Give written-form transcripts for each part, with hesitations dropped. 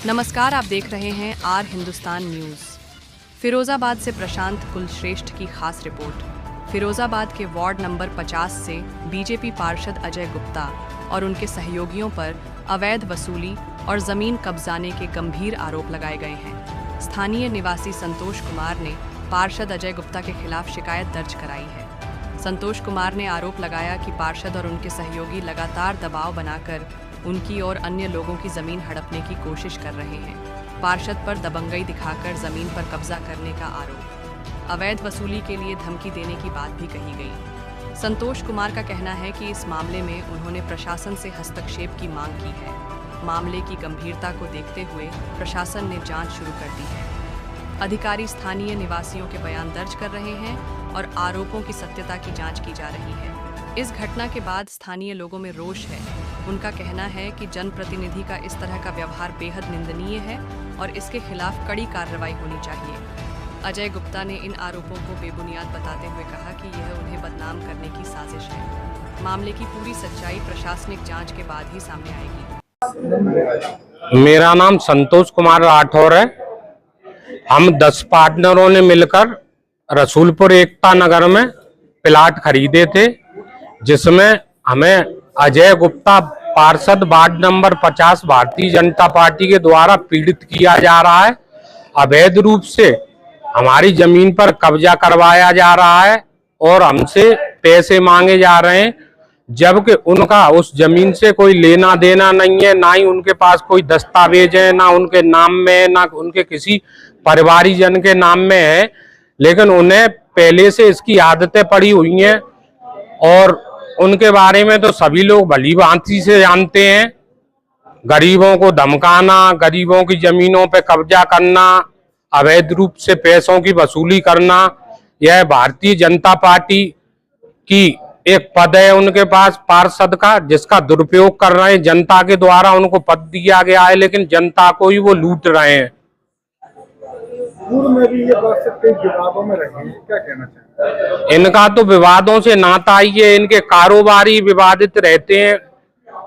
नमस्कार, आप देख रहे हैं आर हिंदुस्तान न्यूज। फिरोजाबाद से प्रशांत कुलश्रेष्ठ की खास रिपोर्ट। फिरोजाबाद के वार्ड नंबर 50 से बीजेपी पार्षद अजय गुप्ता और उनके सहयोगियों पर अवैध वसूली और जमीन कब्जाने के गंभीर आरोप लगाए गए हैं। स्थानीय निवासी संतोष कुमार ने पार्षद अजय गुप्ता के खिलाफ शिकायत दर्ज कराई है। संतोष कुमार ने आरोप लगाया कि पार्षद और उनके सहयोगी लगातार दबाव बनाकर उनकी और अन्य लोगों की जमीन हड़पने की कोशिश कर रहे हैं। पार्षद पर दबंगई दिखाकर जमीन पर कब्जा करने का आरोप, अवैध वसूली के लिए धमकी देने की बात भी कही गई। संतोष कुमार का कहना है कि इस मामले में उन्होंने प्रशासन से हस्तक्षेप की मांग की है। मामले की गंभीरता को देखते हुए प्रशासन ने जांच शुरू कर दी है। अधिकारी स्थानीय निवासियों के बयान दर्ज कर रहे हैं और आरोपों की सत्यता की जांच की जा रही है। इस घटना के बाद स्थानीय लोगों में रोष है। उनका कहना है कि जनप्रतिनिधि का इस तरह का व्यवहार बेहद निंदनीय है और इसके खिलाफ कड़ी कार्रवाई होनी चाहिए। अजय गुप्ता ने इन आरोपों को बेबुनियाद बताते हुए कहा कि यह उन्हें बदनाम करने की साजिश है। मामले की पूरी सच्चाई प्रशासनिक जांच के बाद ही सामने आएगी। मेरा नाम संतोष कुमार राठौर है। हम 10 पार्टनरों ने मिलकर रसूलपुर एकता नगर में प्लाट खरीदे थे, जिसमें हमें अजय गुप्ता पार्षद ward number 50 Bharatiya Janata party के द्वारा पीड़ित किया जा रहा है। अवैध रूप से हमारी जमीन पर कब्जा करवाया जा रहा है और हमसे पैसे मांगे जा रहे हैं, जबकि उनका उस जमीन से कोई लेना देना नहीं है। ना ही उनके पास कोई दस्तावेज है, ना उनके नाम में है, ना उनके किसी परिवारीजन के नाम में है। लेकिन उन्हें पहले से इसकी आदतें पड़ी हुई हैं और उनके बारे में तो सभी लोग भली भांति से जानते हैं। गरीबों को धमकाना, गरीबों की जमीनों पे कब्जा करना, अवैध रूप से पैसों की वसूली करना, यह भारतीय जनता पार्टी की एक पद है उनके पास पार्षद का, जिसका दुरुपयोग कर रहे हैं। जनता के द्वारा उनको पद दिया गया है, लेकिन जनता को ही वो लूट रहे हैं। पूर्व में भी ये बात से विवादों में रहे हैं, क्या कहना चाहिए? इनका तो विवादों से नाता ही है। इनके कारोबारी विवादित रहते हैं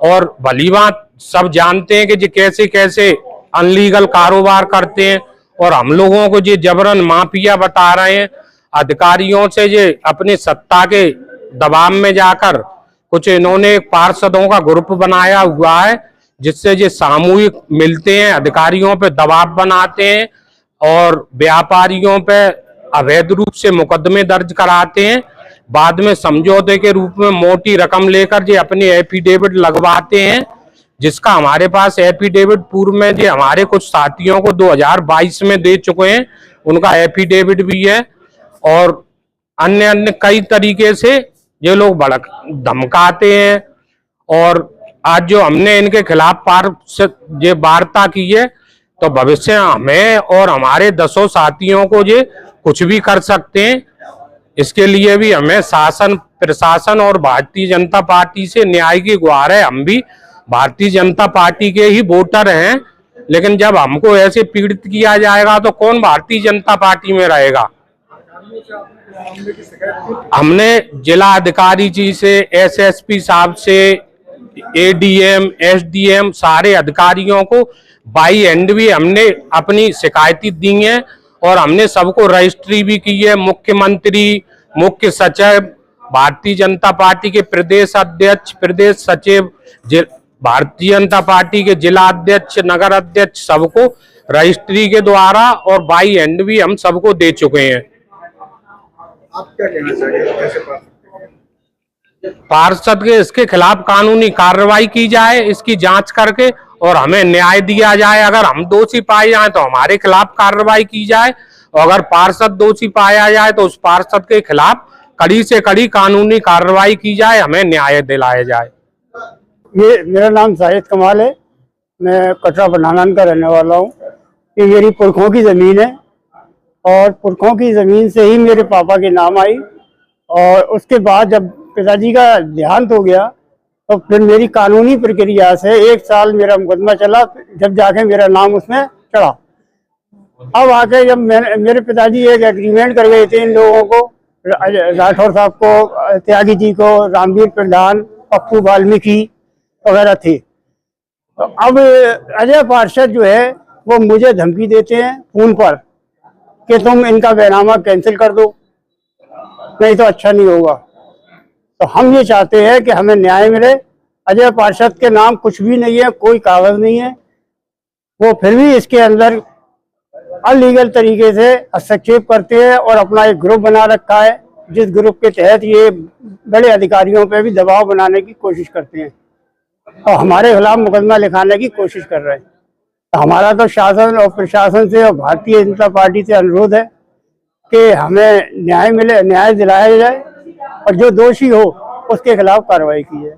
और भली बात सब जानते हैं कि ये कैसे कैसे अनलीगल कारोबार करते हैं और हम लोगों को ये जबरन माफिया बता रहे हैं। अधिकारियों से ये अपने सत्ता के दबाव में जाकर कुछ इन्होंने एक पार्षदों का ग्रुप बनाया हुआ है, जिससे ये सामूहिक मिलते हैं, अधिकारियों पे दबाव बनाते हैं और व्यापारियों पे अवैध रूप से मुकदमे दर्ज कराते हैं। बाद में समझौते के रूप में मोटी रकम लेकर ये अपने एफिडेविट लगवाते हैं, जिसका हमारे पास एफिडेविट पूर्व में ये हमारे कुछ साथियों को 2022 में दे चुके हैं, उनका एफिडेविट भी है। और अन्य अन्य कई तरीके से ये लोग धमकाते हैं। और आज जो हमने इनके खिलाफ ये वार्ता की है, तो भविष्य हमें और हमारे 10 साथियों को ये कुछ भी कर सकते हैं। इसके लिए भी हमें शासन, प्रशासन और भारतीय जनता पार्टी से न्याय की गुहार है। हम भी भारतीय जनता पार्टी के ही वोटर हैं, लेकिन जब हमको ऐसे पीड़ित किया जाएगा तो कौन भारतीय जनता पार्टी में रहेगा। हमने जिला अधिकारी जी से, एसएसपी साहब से, एडीएम, एसडीएम सारे अधिकारियों को बाई एंड भी हमने अपनी शिकायतें दी हैं और हमने सबको रजिस्ट्री भी की है। मुख्यमंत्री, मुख्य सचिव, भारतीय जनता पार्टी के प्रदेश अध्यक्ष, प्रदेश सचिव, भारतीय जनता पार्टी के जिला अध्यक्ष, नगर अध्यक्ष, सबको रजिस्ट्री के द्वारा और बाई एंड भी हम सबको दे चुके हैं। आप क्या कहना चाहिए? कैसे पार्षद के इसके खिलाफ कानूनी कार्रवाई की जाए, इसकी जांच करके, और हमें न्याय दिया जाए। अगर हम दोषी पाए जाए तो हमारे खिलाफ कार्रवाई की जाए, और अगर पार्षद दोषी पाया जाए तो उस पार्षद के खिलाफ कड़ी से कड़ी कानूनी कार्रवाई की जाए, हमें न्याय दिलाया जाए। ये मेरा नाम शाहिद कमाल है। मैं कटरा बनानान का रहने वाला हूँ। ये मेरी पुरखों की ज़मीन है और पुरखों की ज़मीन से ही मेरे पापा के नाम आई, और उसके बाद जब पिताजी का देहांत हो गया तो फिर मेरी कानूनी प्रक्रिया से 1 साल मेरा मुकदमा चला, जब जाके मेरा नाम उसमें चढ़ा। अब आके जब मेरे पिताजी एक एग्रीमेंट कर गए थे इन लोगों को, राठौर साहब को, त्यागी जी को, रामवीर प्रधान, पप्पू वाल्मीकि वगैरह थे। तो अब अजय पार्षद जो है वो मुझे धमकी देते हैं फोन पर कि तुम इनका बैनामा कैंसिल कर दो, नहीं तो अच्छा नहीं होगा। तो हम ये चाहते हैं कि हमें न्याय मिले। अजय पार्षद के नाम कुछ भी नहीं है, कोई कागज नहीं है, वो फिर भी इसके अंदर अनलीगल तरीके से हस्तक्षेप करते हैं और अपना एक ग्रुप बना रखा है, जिस ग्रुप के तहत ये बड़े अधिकारियों पे भी दबाव बनाने की कोशिश करते हैं और हमारे खिलाफ मुकदमा लिखाने की कोशिश कर रहे हैं। तो हमारा तो शासन और प्रशासन से और भारतीय जनता पार्टी से अनुरोध है कि हमें न्याय मिले, न्याय दिलाया जाए और जो दोषी हो उसके खिलाफ कार्रवाई की जाए।